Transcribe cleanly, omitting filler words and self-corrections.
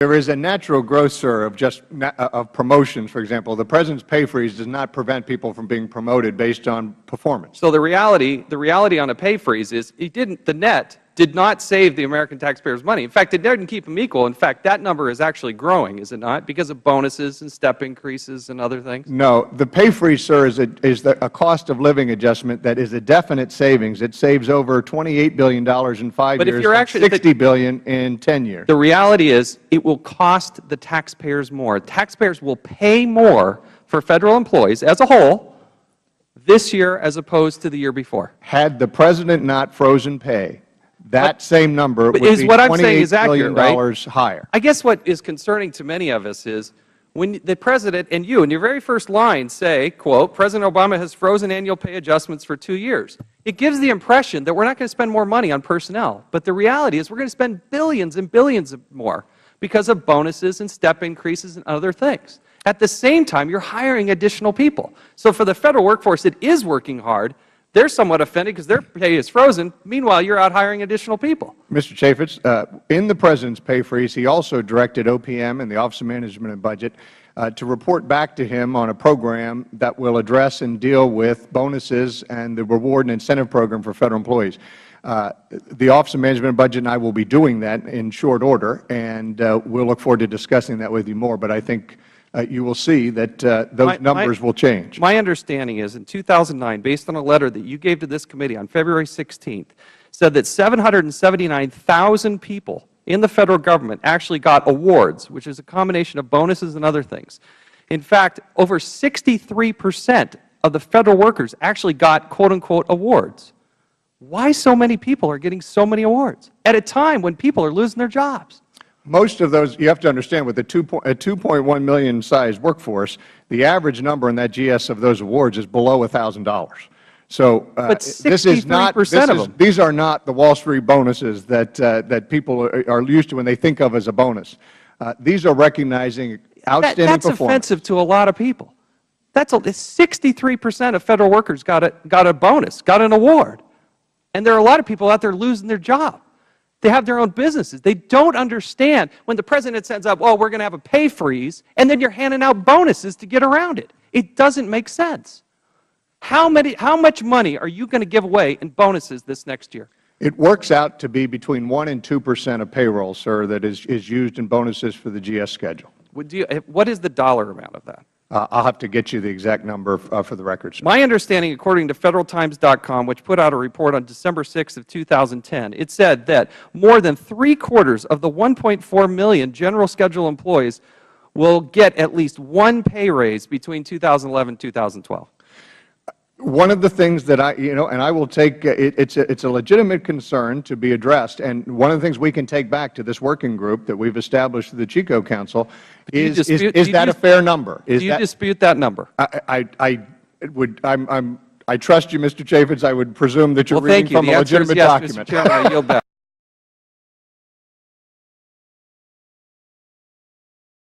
There is a natural growth, sir, of promotions. For example, the President's pay freeze does not prevent people from being promoted based on performance. So the reality on a pay freeze is the net did not save the American taxpayers money. In fact, it didn't keep them equal. In fact, that number is actually growing, is it not, because of bonuses and step increases and other things? No. The pay freeze, sir, is a cost of living adjustment that is a definite savings. It saves over $28 billion in 5 years and $60 billion in 10 years. The reality is it will cost the taxpayers more. Taxpayers will pay more for Federal employees as a whole this year as opposed to the year before. Had the President not frozen pay, that same number would be $28 billion higher. I guess what is concerning to many of us is when the President and you, in your very first line, say, quote, President Obama has frozen annual pay adjustments for 2 years. It gives the impression that we're not going to spend more money on personnel. But the reality is we're going to spend billions and billions more because of bonuses and step increases and other things. At the same time, you're hiring additional people. So for the Federal workforce that is working hard, they're somewhat offended because their pay is frozen. Meanwhile, you're out hiring additional people. Mr. Chaffetz, in the President's pay freeze, he also directed OPM and the Office of Management and Budget to report back to him on a program that will address and deal with bonuses and the reward and incentive program for Federal employees. The Office of Management and Budget and I will be doing that in short order, and we'll look forward to discussing that with you more. But I think you will see that those numbers will change. My understanding is in 2009, based on a letter that you gave to this committee on February 16th, said that 779,000 people in the Federal Government actually got awards, which is a combination of bonuses and other things. In fact, over 63% of the Federal workers actually got, quote unquote, awards. Why so many people are getting so many awards at a time when people are losing their jobs? Most of those, you have to understand, with a 2.1 million size workforce, the average number in that GS of those awards is below $1,000. So this is not, these are not the Wall Street bonuses that people are used to when they think of as a bonus. These are recognizing outstanding performance. That's offensive to a lot of people. 63% of Federal workers got a bonus, got an award. And there are a lot of people out there losing their job. They have their own businesses. They don't understand when the President sends up, oh, we're going to have a pay freeze, and then you're handing out bonuses to get around it. It doesn't make sense. How much money are you going to give away in bonuses this next year? It works out to be between 1% and 2% of payroll, sir, that is used in bonuses for the GS schedule. What is the dollar amount of that? I'll have to get you the exact number for the record, sir. My understanding, according to FederalTimes.com, which put out a report on December 6th of 2010, it said that more than 3/4 of the 1.4 million general schedule employees will get at least one pay raise between 2011 and 2012. One of the things that and I will take, it's a legitimate concern to be addressed, and one of the things we can take back to this working group that we've established through the Chico Council is that a fair number? Do you dispute that number? I trust you, Mr. Chaffetz. I would presume that you're reading from a legitimate document. Mr. Chairman, I yield back.